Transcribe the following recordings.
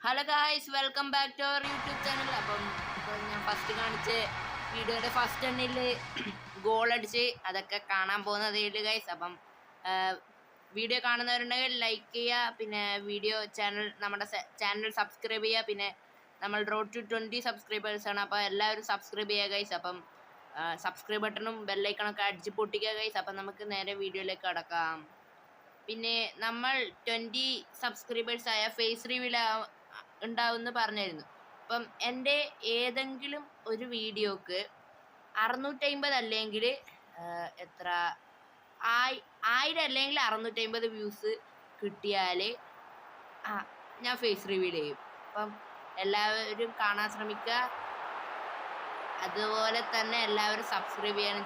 Hello guys, welcome back to our YouTube channel. അപ്പോൾ ഞാൻ first കാണിച്ച വീഡിയോയുടെ ഫസ്റ്റ് എണ്ണിൽ ഗോൾ അടിച്ച് അതൊക്കെ കാണാൻ പോകുന്നതേ ഉള്ളൂ ഗായ്സ്. അപ്പം വീഡിയോ കാണുന്നവരുണ്ടെങ്കിൽ ലൈക്ക് ചെയ്യുക, പിന്നെ നമ്മുടെ ചാനൽ സബ്സ്ക്രൈബ് ചെയ്യുക. പിന്നെ നമ്മൾ റോഡ് ടു 20 സബ്സ്ക്രൈബേഴ്സാണ്, അപ്പോൾ എല്ലാവരും സബ്സ്ക്രൈബ് ചെയ്യുക ഗൈസ്. അപ്പം സബ്സ്ക്രൈബ് ബട്ടണും ബെല്ലൈക്കണൊക്കെ അടിച്ച് പൊട്ടിക്കുക ഗൈസ്. അപ്പം നമുക്ക് നേരെ വീഡിയോയിലേക്ക് കടക്കാം. പിന്നെ നമ്മൾ 20 സബ്സ്ക്രൈബേഴ്സായ ഫേസ് റിവീൽ ഉണ്ടാവുമെന്ന് പറഞ്ഞിരുന്നു. അപ്പം എൻ്റെ ഏതെങ്കിലും ഒരു വീഡിയോക്ക് 650 അല്ലെങ്കിൽ എത്ര 1000 അല്ലെങ്കിൽ 650 വ്യൂസ് കിട്ടിയാൽ ഞാൻ ഫേസ് റിവീൽ ചെയ്യും. അപ്പം എല്ലാവരും കാണാൻ ശ്രമിക്കുക, അതുപോലെ തന്നെ എല്ലാവരും സബ്സ്ക്രൈബ് ചെയ്യാനും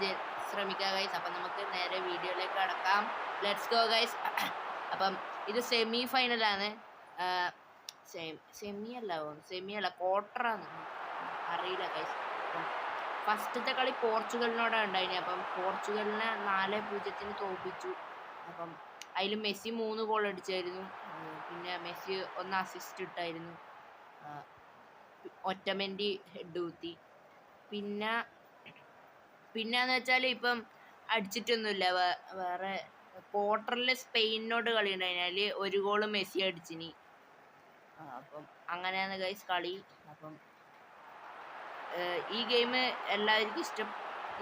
ശ്രമിക്കുക ഗൈസ്. അപ്പം നമുക്ക് നേരെ വീഡിയോയിലേക്ക് കടക്കാം. Let's go guys. അപ്പം ഇത് സെമി ഫൈനലാണ്. സെമി അല്ല ക്വാർട്ടറാണ്, അറിയില്ല ഗൈസ്. അപ്പം ഫസ്റ്റത്തെ കളി പോർച്ചുഗലിനോടാണ് ഉണ്ടായിന്. അപ്പം പോർച്ചുഗലിനെ 4-0 തോൽപ്പിച്ചു. അപ്പം അതിൽ മെസ്സി 3 ഗോൾ അടിച്ചായിരുന്നു. പിന്നെ മെസ്സി 1 അസിസ്റ്റ് ഇട്ടായിരുന്നു. ഒറ്റമെൻറ്റി ഹെഡ് ഊത്തി. പിന്നെന്ന് വെച്ചാൽ ഇപ്പം അടിച്ചിട്ടൊന്നുമില്ല. വേറെ ക്വാർട്ടറിൽ സ്പെയിനിനോട് കളി ഉണ്ടായിരുന്നാൽ 1 ഗോള് മെസ്സി അടിച്ചിനി. അപ്പം അങ്ങനെയാണ് ഗൈസ് കളി. അപ്പം ഈ ഗെയിം എല്ലാവർക്കും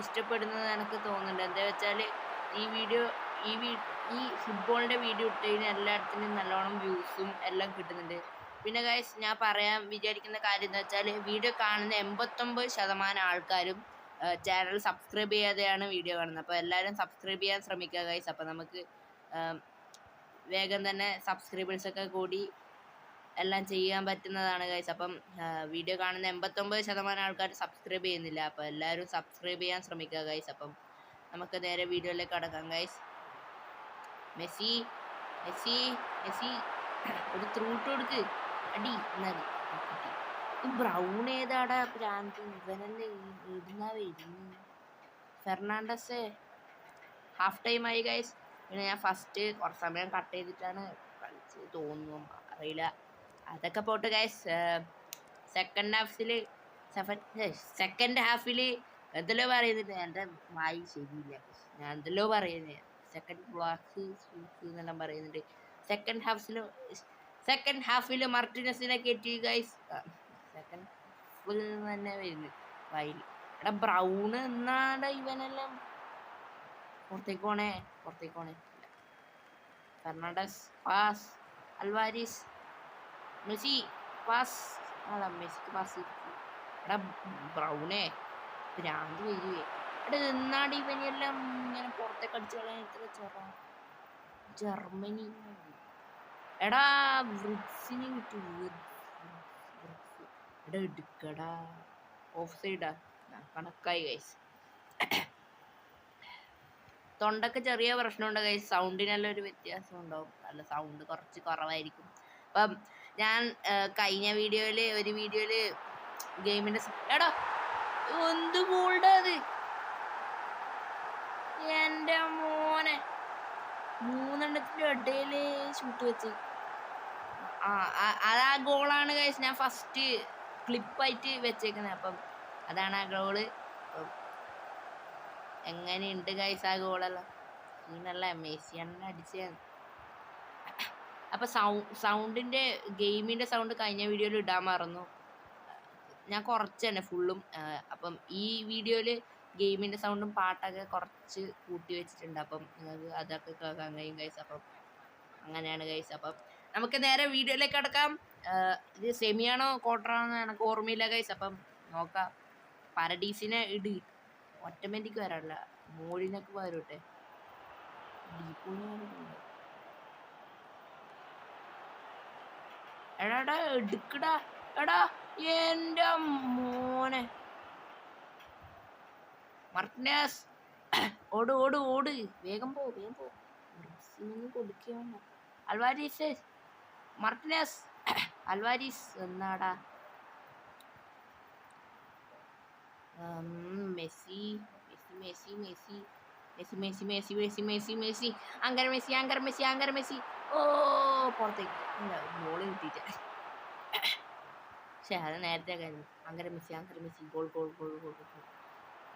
ഇഷ്ടപ്പെടുന്നത് എനിക്ക് തോന്നുന്നുണ്ട്. എന്താ വെച്ചാൽ ഈ ഫുട്ബോളിൻ്റെ വീഡിയോ ഇട്ടതിന് എല്ലായിടത്തിനും നല്ലോണം വ്യൂസും എല്ലാം കിട്ടുന്നുണ്ട്. പിന്നെ ഗൈസ്, ഞാൻ പറയാൻ വിചാരിക്കുന്ന കാര്യം എന്താ വെച്ചാൽ, വീഡിയോ കാണുന്ന 89% ആൾക്കാരും ചാനൽ സബ്സ്ക്രൈബ് ചെയ്യാതെയാണ് വീഡിയോ കാണുന്നത്. അപ്പോൾ എല്ലാവരും സബ്സ്ക്രൈബ് ചെയ്യാൻ ശ്രമിക്കുക ഗൈസ്. അപ്പോൾ നമുക്ക് വേഗം തന്നെ സബ്സ്ക്രൈബേഴ്സൊക്കെ കൂടി എല്ലാം ചെയ്യാൻ പറ്റുന്നതാണ് ഗൈസ്. അപ്പം വീഡിയോ കാണുന്ന 89% ആൾക്കാർ സബ്സ്ക്രൈബ് ചെയ്യുന്നില്ല. അപ്പോൾ എല്ലാവരും സബ്സ്ക്രൈബ് ചെയ്യാൻ ശ്രമിക്കുക ഗൈസ്. അപ്പം നമുക്ക് നേരെ വീഡിയോയിലേക്ക് കടക്കാം ഗൈസ്. മെസ്സി ഒരു ത്രൂട്ട് കൊടുക്ക്, അടി എന്നാല്. ബ്രൗൺ ഏതാടാ പ്രാന്ത്, ഇവനല്ലേ ഇടുന്ന വരുന്നു. ഫെർണാണ്ടസ്. ഹാഫ് ടൈം ആയി ഗൈസ്. പിന്നെ ഞാൻ ഫസ്റ്റ് കുറച്ച് സമയം കട്ട് ചെയ്തിട്ടാണ് കളിച്ച് തോന്നുന്നു, അറിയില്ല. അതൊക്കെ പോട്ട് ഗൈസ്. സെക്കൻഡ് ഹാഫിൽ എന്തെല്ലോ പറയുന്നുണ്ട്. എൻ്റെ വായി ശരിയില്ല, ഞാൻ എന്തെല്ലോ പറയുന്നത്. സെക്കൻഡ് ബ്ലോക്ക് എന്നെല്ലാം പറയുന്നുണ്ട്. സെക്കൻഡ് ഹാഫിൽ മാർട്ടിനസിനെ കയറ്റി ഗൈസ്. സെക്കൻഡ് ഹാഫിൽ തന്നെ വരുന്നു വായിൽ. എടാ ബ്രൗൺ എന്നാണ് ഇവനെല്ലാം പുറത്തേക്ക് പോണേ. Fernandez pass, Alvarez, Messi pass. മെസ്സിക്ക് പാസ്. എടാ ബ്രൗണേ ഭ്രാന്ത് വരുവേ. എടാ എന്നാടി ഇവനെല്ലാം ഇങ്ങനെ പുറത്തേക്ക് അടിച്ചു കളയാൻ ഇത്ര ജർമ്മനി. എടാ വ്രിക്സിന് കിട്ടും. എടാ എടുക്കടാ, ഓഫ് സൈഡാ, കണക്കായി ഗൈസ്. തൊണ്ടക്ക് ചെറിയ പ്രശ്നമുണ്ട് ഗൈസ്, സൗണ്ടിനെല്ലാം ഒരു വ്യത്യാസം ഉണ്ടാവും. നല്ല സൗണ്ട് കുറച്ച് കുറവായിരിക്കും. അപ്പം ഞാൻ കഴിഞ്ഞ ഒരു വീഡിയോയിൽ ഗെയിമിൻ്റെ എടാ എന്ത് ഗോൾഡാ അത്, എൻ്റെ മോനെ. 3 ഇടയിൽ ഷൂട്ട് വെച്ച് അതാ ഗോളാണ് ഗൈസ്. ഞാൻ ഫസ്റ്റ് ക്ലിപ്പായിട്ട് വെച്ചേക്കുന്നത്. അപ്പം അതാണ് ആ ഗോള്. എങ്ങനെയുണ്ട് ഗൈസ് ആ ഗോളെല്ലാം? സീനല്ല, മെസ്സിയാണ് അടിച്ചത്. അപ്പം സൗണ്ടിൻ്റെ ഗെയിമിൻ്റെ സൗണ്ട് കഴിഞ്ഞ വീഡിയോയിൽ ഇടാൻ മറന്നു. ഞാൻ കുറച്ച് തന്നെ ഫുള്ളും. അപ്പം ഈ വീഡിയോയിൽ ഗെയിമിൻ്റെ സൗണ്ടും പാട്ടൊക്കെ കുറച്ച് കൂട്ടി വെച്ചിട്ടുണ്ട്. അപ്പം നിങ്ങൾക്ക് അതൊക്കെ കേൾക്കാൻ കഴിയും ഗൈസ്. അപ്പം അങ്ങനെയാണ് ഗൈസ്. അപ്പം നമുക്ക് നേരെ വീഡിയോയിലേക്ക് കിടക്കാം. ഇത് സെമിയാണോ ക്വാർട്ടറാണോ എനിക്ക് ഓർമ്മയില്ല ഗൈസ്. അപ്പം നോക്കാം. പാരഡീസിനെ ഓട്ടോമാറ്റിക് വരാറില്ല, മോളിനൊക്കെ വരട്ടെ. എടാ എടുക്കടാ. എടാ എൻ്റെ മോനെ. മാർട്ടിനസ് ഓട് വേഗം പോ. കൊടുക്കുക. അൽവാരിസ്, മാർട്ടിനസ്, അൽവാരിസ് എന്നാടാ. മെസ്സി. അങ്കർ മെസ്സി. ഓ പുറത്തേക്ക് ബോള് കിട്ടിയിട്ട്. അത് നേരത്തെ കഴിഞ്ഞു. അങ്ങനെ Messi goal goal goal goal goal.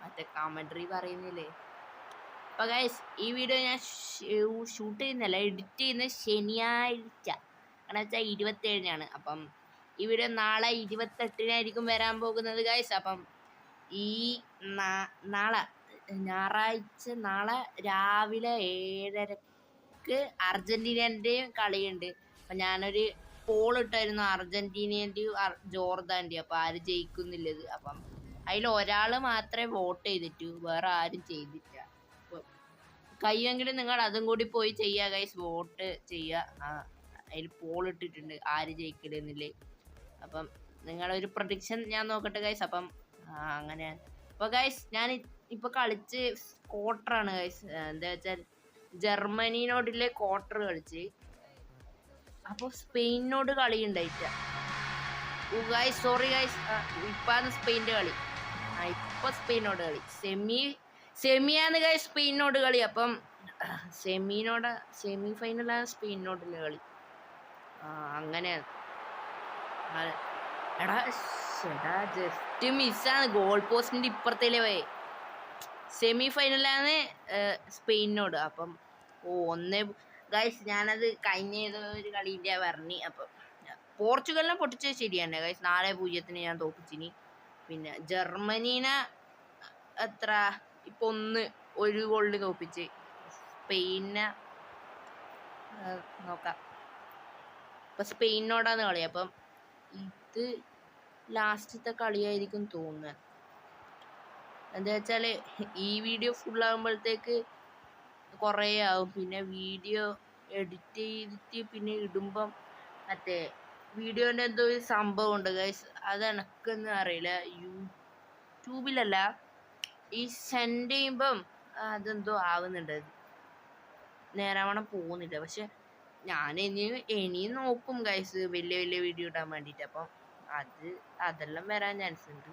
മറ്റേ കമൻട്രി പറയുന്നില്ലേ. അപ്പോൾ ഗൈസ് ഈ വീഡിയോ ഞാൻ ഷൂട്ട് ചെയ്യുന്നല്ല, എഡിറ്റ് ചെയ്യുന്ന ശനിയാഴ്ച, കാരണം വെച്ചാൽ 27-നാണ്. അപ്പം ഈ വീഡിയോ നാളെ 28-നായിരിക്കും വരാൻ പോകുന്നത് ഗൈസ്. അപ്പം ഈ നാളെ ഞായറാഴ്ച നാളെ രാവിലെ 7:30 അർജൻറ്റീനൻ്റെയും കളിയുണ്ട്. അപ്പം ഞാനൊരു പോൾ ഇട്ടായിരുന്നു അർജൻറ്റീനൻ്റെയും ജോർദാൻ്റെയും. അപ്പോൾ ആര് ജയിക്കുന്നില്ലത്. അപ്പം അതിൽ ഒരാൾ മാത്രമേ വോട്ട് ചെയ്തിട്ടു, വേറെ ആരും ചെയ്തില്ല. കഴിയുമെങ്കിലും നിങ്ങൾ അതും കൂടി പോയി ചെയ്യുക ഗൈസ്, വോട്ട് ചെയ്യുക. അതിൽ പോൾ ഇട്ടിട്ടുണ്ട് ആര് ജയിക്കലെന്നില്ലേ. അപ്പം നിങ്ങളൊരു പ്രഡിക്ഷൻ ഞാൻ നോക്കട്ടെ ഗൈസ്. അപ്പം അങ്ങനെയാണ്. അപ്പോൾ ഗൈസ് ഞാൻ ഇപ്പോൾ കളിച്ച് ക്വാർട്ടറാണ് ഗൈസ്. എന്താ വെച്ചാൽ ജർമ്മനിനോടിലെ ക്വാർട്ടർ കളിച്ച്. അപ്പോൾ സ്പെയിനിനോട് കളി ഉണ്ടായിട്ട ഗൈസ്, സോറി ഗൈസ്. ഇപ്പാണ് സ്പെയിൻ്റെ കളി. ഇപ്പോൾ സ്പെയിനോട് കളി സെമിയാണ് ഗൈസ്, സ്പെയിനോട് കളി. അപ്പം സെമി ഫൈനലാണ് സ്പെയിനോടുള്ള കളി. അങ്ങനെയാണ്. എടാ ജസ്റ്റ് മിസ്സാണ്, ഗോൾ പോസ്റ്റിൻ്റെ ഇപ്പുറത്തേലേ പോയി. സെമി ഫൈനലാണ് സ്പെയിനോട്. അപ്പം ഒന്ന് ഗൈസ് ഞാനത് കഴിഞ്ഞ ഒരു കളീൻ്റെ പറഞ്ഞ്. അപ്പം പോർച്ചുഗലിനെ പൊട്ടിച്ചത് ശരിയാണ് ഗൈസ്, 4-0 ഞാൻ തോപ്പിച്ചിനി. പിന്നെ ജർമ്മനീനെ എത്ര ഇപ്പോൾ 1 ഗോളിന് തോപ്പിച്ച്. സ്പെയിനെ നോക്കാം. ഇപ്പം സ്പെയിനോടാണ് കളി. അപ്പം ഇത് ലാസ്റ്റത്തെ കളിയായിരിക്കും തോന്നുന്നത്. എന്താ വെച്ചാൽ ഈ വീഡിയോ ഫുള്ളാകുമ്പോഴത്തേക്ക് കുറേ ആവും. പിന്നെ വീഡിയോ എഡിറ്റ് ചെയ്തിട്ട് പിന്നെ ഇടുമ്പം മറ്റേ വീഡിയോൻ്റെ എന്തോ ഒരു സംഭവം ഉണ്ട് ഗൈസ്, അത് എനക്കൊന്നും അറിയില്ല. യൂട്യൂബിലല്ല, ഈ സെൻഡ് ചെയ്യുമ്പം അതെന്തോ ആവുന്നുണ്ട്, നേരാവണ്ണം പോകുന്നില്ല. പക്ഷെ ഞാൻ ഇനിയും നോക്കും ഗൈസ് വലിയ വീഡിയോ ഇടാൻ വേണ്ടിയിട്ട്. അപ്പം അതെല്ലാം വരാൻ ചാൻസ് ഉണ്ട്.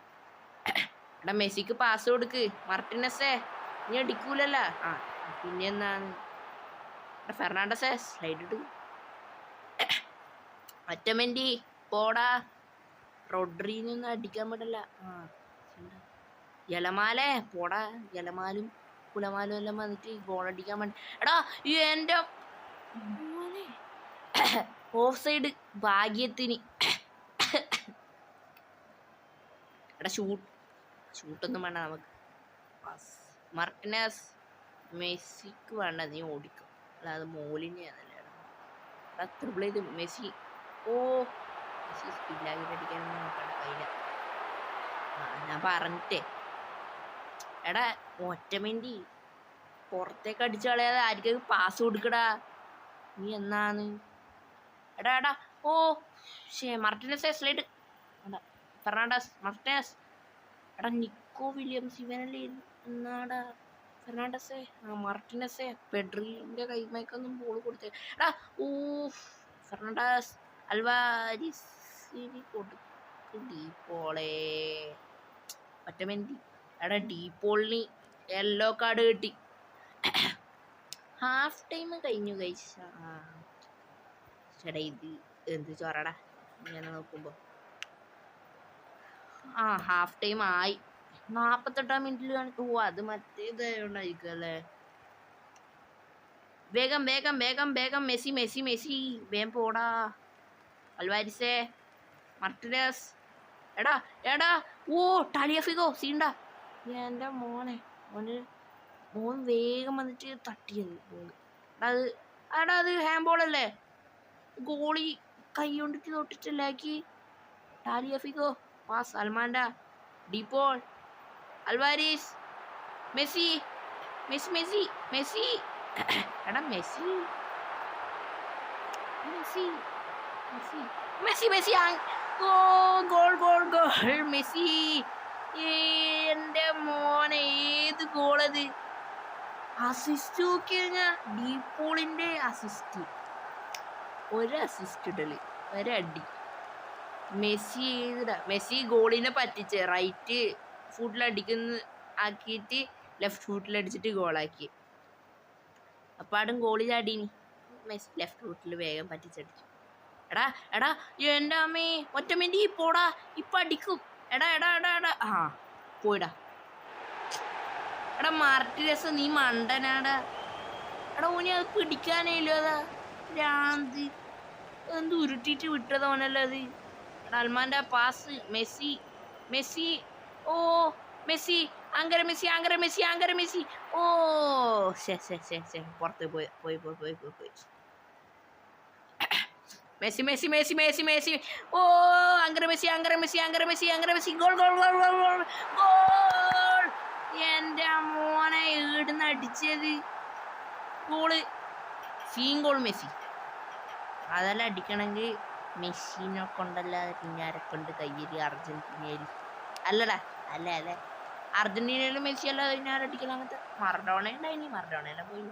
എടാ മെസ്സിക്ക് പാസ് കൊടുക്ക് മാർട്ടിനസേ, നീ അടിക്കൂലല്ല. പിന്നെ എന്താണ് ഫെർണാണ്ടസേ സ്ലൈഡ് ഇട്ട് ഒറ്റമെൻറ്റി പോടാ. റോഡ്രീനൊന്നും അടിക്കാൻ പറ്റില്ല. യലമാലേ പോടാ. യലമാലും കുലമാലും എല്ലാം വന്നിട്ട് ഗോൾ അടിക്കാൻ വേണ്ടി. എടാ എൻ്റെ ഓഫ് സൈഡ് ഭാഗ്യത്തിന്. എടാ ഷൂട്ടൊന്നും വേണ്ട നമുക്ക്. മാർട്ടിനസ് മെസ്സിക്ക് വേണ്ട, നീ ഓടിക്കും. അല്ലാതെ മോലിനെയാണല്ലേ ട്രിപ്പിൾ ചെയ്ത് മെസ്സി. മെസ്സി സ്പില്ലാക്കി അടിക്കാനൊന്നും നോക്കണ്ട കയ്യില. ഞാൻ പറഞ്ഞിട്ടേ. എടാ ഒറ്റമെൻറ്റി പുറത്തേക്ക് അടിച്ചു കളയാതെ ആർക്കും പാസ് കൊടുക്കടാ. നീ എന്നാന്ന് എടാ മാർട്ടിനസ് സ്ലൈഡ്. Fernandez Martinez. എടാ നിക്കോ വില്യംസ് ഇവനല്ലേ എന്നാടാ ഫെർണാണ്ടസേ. മാർട്ടിനസേ പെഡ്രിൻ്റെ കൈമേക്കൊന്നും ബോൾ കൊടുത്തേ. എടാ ഫെർണാണ്ടസ് അൽവാരിസിന് കൊടുക്കും. ഡീപ്പോളേ ഒറ്റമെൻറ്റി. എടാ ഡീപ്പോളിന് യെല്ലോ കാർഡ് കിട്ടി. ഹാഫ് ടൈം കഴിഞ്ഞു കഴിച്ച. ചേട്ടാ ഇത് എന്ത് ചോറടാ ഇങ്ങനെ നോക്കുമ്പോൾ. ഹാഫ് ടൈം ആയി. 48-ാം മിനിറ്റിൽ കാണിക്കും. അത് മറ്റേതായോണ്ടായിരിക്കും അല്ലേ. വേഗം മെസ്സി വേഗം പോടാ. അൽവാരിസേ മാർട്ടിനസ്. എടാ ടാലിയഫിഗോ സീണ്ടാ. എൻ്റെ മോൻ വേഗം വന്നിട്ട് തട്ടിയത് ബോൾ. അത് ഹാൻഡ്ബോളല്ലേ. ഗോളി കൈ കൊണ്ടിട്ട് തൊട്ടിട്ടില്ലാക്കി. ടാലിയഫിഗോ പാസ് അൽമാൻഡ ഡിപോൾ അൽവാരിസ് മെസ്സി. എടാ മെസ്സി ഗോൾ മെസ്സി. എൻ്റെ മോനെ ഏത് ഗോളത്. അസിസ്റ്റ് നോക്കി കഴിഞ്ഞാൽ ഡീപോളിൻ്റെ അസിസ്റ്റ്. ഒരു അസിസ്റ്റ് ഇടല്, ഒരടി. മെസ്സി ഗോളിനെ പറ്റിച്ച് റൈറ്റ് ഫുട്ടിലടിക്കുന്ന ആക്കിയിട്ട് ലെഫ്റ്റ് ഫുട്ടിലടിച്ചിട്ട് ഗോളാക്കി. അപ്പാടും ഗോളി ചാടീനി. മെസ്സി ലെഫ്റ്റ് ഫുട്ടിൽ വേഗം പറ്റിച്ചടിച്ചു. എടാ എടാ എൻ്റെ അമ്മേ ഒറ്റ മിനിറ്റ് പോടാ ഇപ്പം അടിക്കും. എടാ എടാ എടാ എടാ ആ പോയിടാ. എടാ മാർട്ടിനസ് നീ മണ്ടനാടാ. എടാ ഓനി അത് പിടിക്കാനേല്ലോ അതാ ഭ്രാന്ത്. എന്ത് ഉരുട്ടിയിട്ട് വിട്ടതോനല്ലോ അത്. എടാ അൽമാൻ്റെ പാസ് മെസ്സി മെസ്സി ഓ മെസ്സി ആങ്കര മെസ്സി ആങ്കര മെസ്സി ആങ്കര മെസ്സി ഓ ശേ പുറത്ത് പോയി പോയി പോയി പോയി പോയി പോയി Messi Messi Messi Messi Messi ഓ ആങ്കര മെസ്സി ആങ്കര മെസ്സി ആങ്കര മെസ്സി ആങ്കര Messi goal goal goal goal goal goal. എൻ്റെ മോനെ ഈടുന്ന് അടിച്ചത് ഗോള്. Scene goal Messi. അതെല്ലാം അടിക്കണമെങ്കിൽ മെസ്സിനെ കൊണ്ടല്ലാതെ പിന്നെ ആരെക്കൊണ്ട് കയ്യിൽ അർജന്റീനയിൽ അല്ലടാ അല്ല അല്ലേ അർജന്റീനയിൽ മെസ്സി അല്ലാതെ പിന്നെ ആരടിക്കണം. അങ്ങനത്തെ മറഡോണ ഉണ്ടായിനി മറഡോണയെല്ലാം പോയി.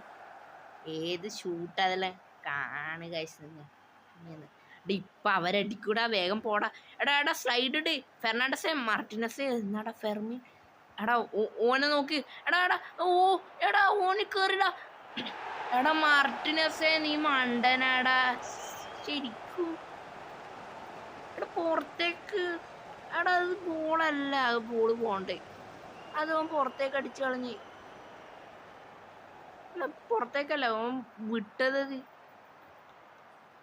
ഏത് ഷൂട്ട് അതെല്ലാം കാണുക കഴിച്ചു. ഇപ്പം അവരടിക്കൂടാ വേഗം പോടാ. എടാ എടാ സ്ലൈഡ് ഇട് ഫെർണാണ്ടസേ മാർട്ടിനസേ എന്നാടാ ഫെർമി. എടാ ഓനെ നോക്ക്. എടാ എടാ ഓ എടാ ഓന് കയറിടാ. എടാ മാർട്ടിനസേ നീ മണ്ടനാടാ ശരിക്കും. എടാ പുറത്തേക്ക്. എടാ അത് ബോളല്ല അത് ബോള് പോണ്ടേ. അത് ഓൻ പുറത്തേക്ക് അടിച്ചു കളഞ്ഞ്. പുറത്തേക്കല്ല ഓൻ വിട്ടത്.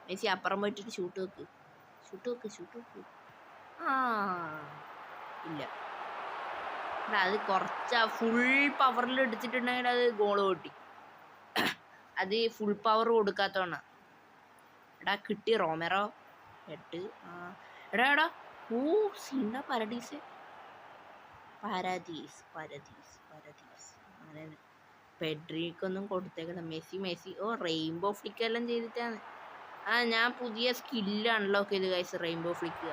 മെസ്സി അപ്പുറം പോയിട്ടിട്ട് ഷൂട്ട് വെക്ക് ഷൂട്ട് വെക്ക് ഷൂട്ട് വെക്ക്. ആ ഇല്ല അത് കുറച്ച് ഫുൾ പവറിൽ എടുത്തിട്ടുണ്ടെങ്കിൽ അത് ഗോള് പൊട്ടി. അത് ഫുൾ പവർ കൊടുക്കാത്തതാണ്. എടാ കിട്ടി റോമെറോ 8. എടാ എടാ ഓ സീണ്ട പരദീസ് പരദീസ് പരദീസ് പരദീസ് അങ്ങനെ പെഡ്രിക്കൊന്നും കൊടുത്തേക്കണം. മെസ്സി മെസ്സി ഓ റെയിൻബോ ഫ്ലിക്കെല്ലാം ചെയ്തിട്ടാണ്. ഞാൻ പുതിയ സ്കില്ല് അൺലോക്ക് ചെയ്ത് കഴിച്ച് റെയിൻബോ ഫ്ലിക്ക്.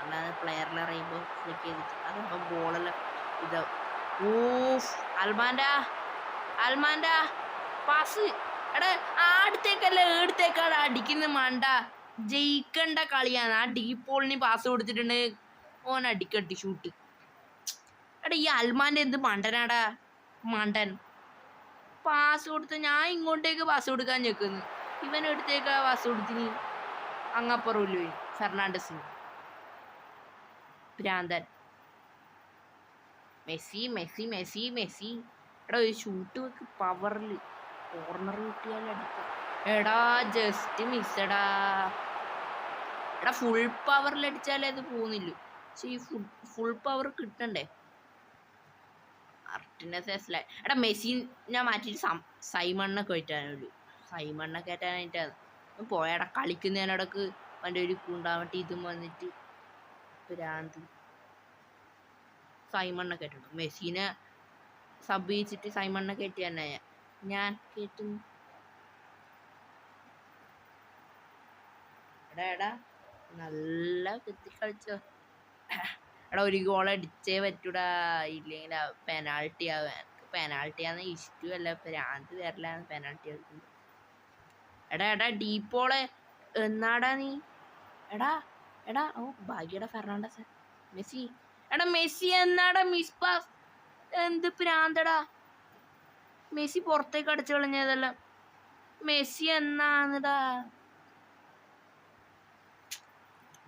അല്ലാതെ പ്ലെയറിലെ റെയിൻബോ ഫ്ലിക്ക് ചെയ്തിട്ട് അതപ്പം ബോളെല്ലാം ഇതാ. ഓ അൽമാൻ്റെ പാസ്. എടാ അടുത്തേക്കല്ല എടുത്തേക്കാണ് അടിക്കുന്ന മണ്ട. ജയിക്കേണ്ട കളിയാണ്. ആ ഡീപ്പ് ബോളിന് പാസ് കൊടുത്തിട്ടുണ്ട് ഓൻ അടിക്കട്ടി ഷൂട്ട്. എടാ ഈ അൽമാൻ്റെ എന്ത് മണ്ടനാടാ മണ്ടൻ. പാസ് കൊടുത്ത് ഞാൻ ഇങ്ങോട്ടേക്ക് പാസ് കൊടുക്കാൻ ഞെക്കുന്നു. ഇവനെടുത്തേക്കാ പാസ് കൊടുത്തിന് അങ്ങപ്പുറമില്ല ഫെർണാണ്ടസിന് ഭ്രാന്തൻ. Messi Messi Messi Messi. എടാ ഒരു ഷൂട്ട് വെക്ക് പവറിൽ കോർണർ കിട്ടിയാൽ അടിക്കാം. എടാ ജസ്റ്റ് മിസ്സടാ. എടാ ഫുൾ പവറിൽ അടിച്ചാലേ അത് പോകുന്നില്ല. പക്ഷെ ഈ ഫുൾ പവർ കിട്ടണ്ടേ. എടാ മെസ്സി ഞാൻ മാറ്റിയിട്ട് സൈമണ്ണെ കയറ്റാനുള്ളൂ. സൈമണ്ണെ കയറ്റാനായിട്ടാണ് പോയടാ. കളിക്കുന്നതിനിടക്ക് അവൻ്റെ ഒരു കൂണ്ടാവട്ടെ ഇതും വന്നിട്ട് ഭ്രാന്ത്. സൈമണ്ണെ കയറ്റണം. മെസ്സിനെ സബ് ചെയ്യിച്ചിട്ട് സൈമണ്ണെ കയറ്റി തന്നെ ഞാൻ കേട്ടുന്നു. എടാ എടാ നല്ല കുത്തി കളിച്ചോ. എടാ ഒരു ഗോൾ അടിച്ചേ പറ്റൂടാ ഇല്ലെങ്കിൽ പെനാൾട്ടി ആവും. എനിക്ക് പെനാൾട്ടി ആണെന്ന് ഇഷ്ടമല്ല. ഭ്രാന്ത് വരില്ല പെനാൾട്ടി കളിക്കുമ്പോൾ. എടാ എടാ ഡീപ്പോളെ എന്നാടാ നീ. എടാ എടാ ഓ ഭാഗ്യടാ ഫെർണാണ്ടസ് മെസ്സി. എടാ മെസ്സി എന്നാടാ മിസ് പാസ്. എന്ത് പ്രാന്തടാ. മെസ്സി പുറത്തേക്ക് അടിച്ചു കളഞ്ഞതെല്ലാം. മെസ്സി എന്നാന്നടാ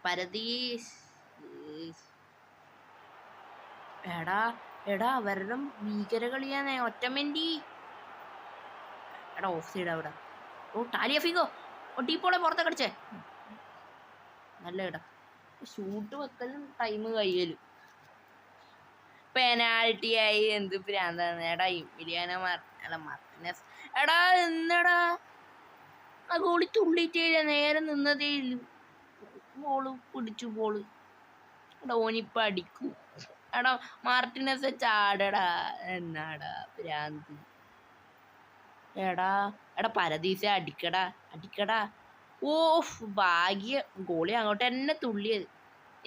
പരദീസ്. എടാ എടാ അവരുടെ ഭീകര കളിയാന്നേ ഒറ്റമെന്റി. എടാ ഓഫ് സൈഡ് അവിടെ. ഓ ടാലിയഫിക്കോ ഓ ഡീപ്പോളെ പുറത്തേക്ക് അടിച്ചേ നല്ല ഇടാ. ഷൂട്ട് വെക്കലും ടൈം കഴിയലും പെനാൽറ്റി ആയി. എന്ത് പ്രാന്താണ്. എടാ ഇമിലിയാനോ മാർട്ടിനസ്. എടാ എന്നടാ ആ ഗോളി തുള്ളിട്ടേ നേരെ നിന്നതേ ഇല്ല. ബോള് പിടിച്ചു ബോള്. എടാ ഓനിപ്പ അടിക്കൂ. എടാ മാർട്ടിനസ് ചാടടാ എന്നാടാ പ്രാന്ത്. എടാ എടാ പരദീസ അടിക്കടാ അടിക്കടാ. ഓ ഭാഗ്യ ഗോളി അങ്ങോട്ട് തന്നെ തുള്ളിയത്.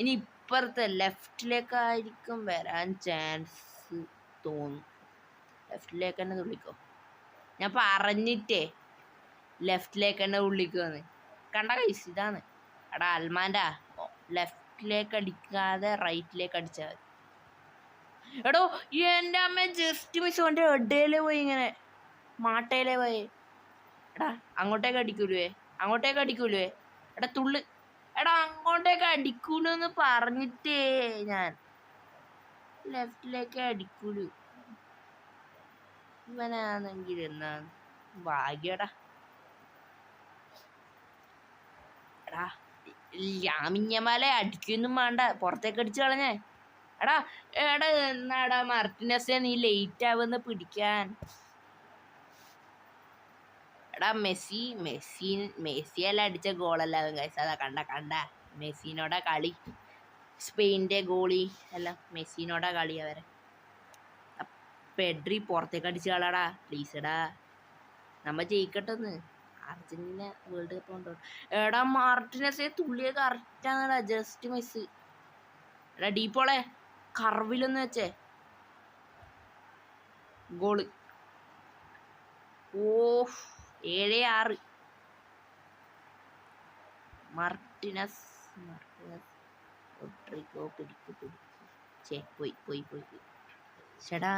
ഇനി ഇപ്പുറത്തെ ലെഫ്റ്റിലേക്കായിരിക്കും വരാൻ ചാൻസ് തോന്നും. ലെഫ്റ്റിലേക്ക് തന്നെ തുള്ളിക്കോ. ഞാൻ പറഞ്ഞിട്ടേ ലെഫ്റ്റിലേക്ക് തന്നെ തുള്ളിക്കുമെന്ന്. കണ്ട കൈസ് ഇതാണ്. എടാ അൽമാൻ്റെ ലെഫ്റ്റിലേക്ക് അടിക്കാതെ റൈറ്റിലേക്ക് അടിച്ചാൽ മതി. എടോ എൻ്റെ അമ്മ ജസ്റ്റ് മിസ് അവൻ്റെ ഇടയിലേ പോയി ഇങ്ങനെ മാട്ടയിലേ പോയി. എടാ അങ്ങോട്ടേക്ക് അടിക്കൂലേ അങ്ങോട്ടേക്ക് അടിക്കൂലേ. എടാ തുള്ളു എടാ അങ്ങോട്ടേക്ക് അടിക്കൂലെന്ന് പറഞ്ഞിട്ടേ ഞാൻ ലെഫ്റ്റിലേക്ക് അടിക്കൂലു. ഇവനാണെങ്കിൽ എന്നാ ഭാഗ്യടാ. എടാ യാമിഞ്ഞമാല അടിക്കൊന്നും വേണ്ട, പുറത്തേക്ക് അടിച്ചു കളഞ്ഞേ. എടാ എടാ എന്നാടാ മാർട്ടിനസ് നീ ലേറ്റ് ആവുന്ന പിടിക്കാൻ. എടാ മെസ്സിയെല്ലാം അടിച്ച ഗോളല്ലാവും ഗൈസ്. അതാ കണ്ട മെസ്സിനോടാ കളി. സ്പെയിൻ്റെ ഗോളി എല്ലാം മെസ്സിനോടാ കളി. അവരെ പെഡ്രി പുറത്തേക്ക് അടിച്ച് കളടാ പ്ലീസ്. എടാ നമ്മ ജയിക്കട്ടെന്ന്. അർജന്റീന വേൾഡ് കപ്പ് കൊണ്ടോ. എടാ മാർട്ടിനസെ തുള്ളിയെ കറക്റ്റാണെടാ, ജസ്റ്റ് മിസ്. എടാ ഡീപ്പോളെ കർവിലൊന്ന് വെച്ചേ. ഗോള്. ഓ 7-6. മാർട്ടിനസ് പിടിക്കും. പോയി. ചേടാ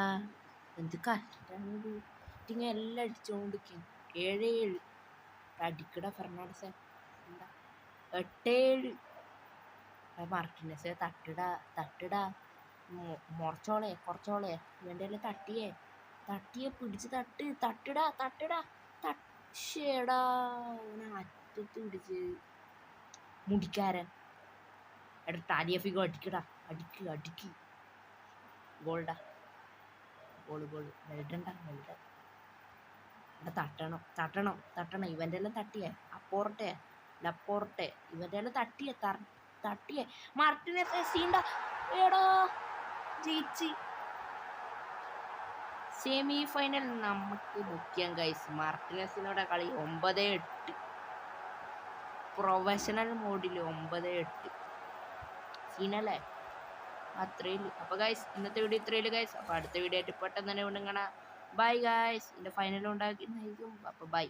എന്ത് കഷ്ടാണിത്. എല്ലാം അടിച്ചോണ്ടിരിക്കും. 7-7. അടിക്കട ഫെർണാണ്ടസെ. 8-7. മാർട്ടിനസെ തട്ടിടാ കുറച്ചോളെ ഇവൻ്റെ തട്ടിയെ പിടിച്ച് തട്ടിടാ. ഷേടാ അറ്റത്ത് പിടിച്ച് മുടിക്കാരൻ. എടാ ടാലിയഫിക്കോ അടിക്ക്. ഗോൾഡാ. ഗോള് വെൽഡണ്ട. എടാ തട്ടണം. ഇവൻ്റെ എല്ലാം തട്ടിയേ. ലപ്പോർട്ടെ ഇവൻ്റെ എല്ലാം തട്ടിയേ. മാർട്ടിനസ് സീണ്ട. എടാ ജയിച്ച്. സെമി ഫൈനൽ നമുക്ക് മുഖ്യം ഗൈസ്. മാർട്ടിനസിനോടെ കളി 9-8. പ്രൊഫഷണൽ മോഡിൽ 9-8 സീനല്ലേ. അത്രയില്ല. അപ്പോൾ ഗൈസ് ഇന്നത്തെ വീഡിയോ ഇത്രയില്ല ഗൈസ്. അപ്പോൾ അടുത്ത വീഡിയോ ആയിട്ട് പെട്ടെന്ന് തന്നെ വീണ്ടും കാണാം. Bye guys. എൻ്റെ ഫൈനൽ ഉണ്ടാക്കി. അപ്പോൾ ബൈ.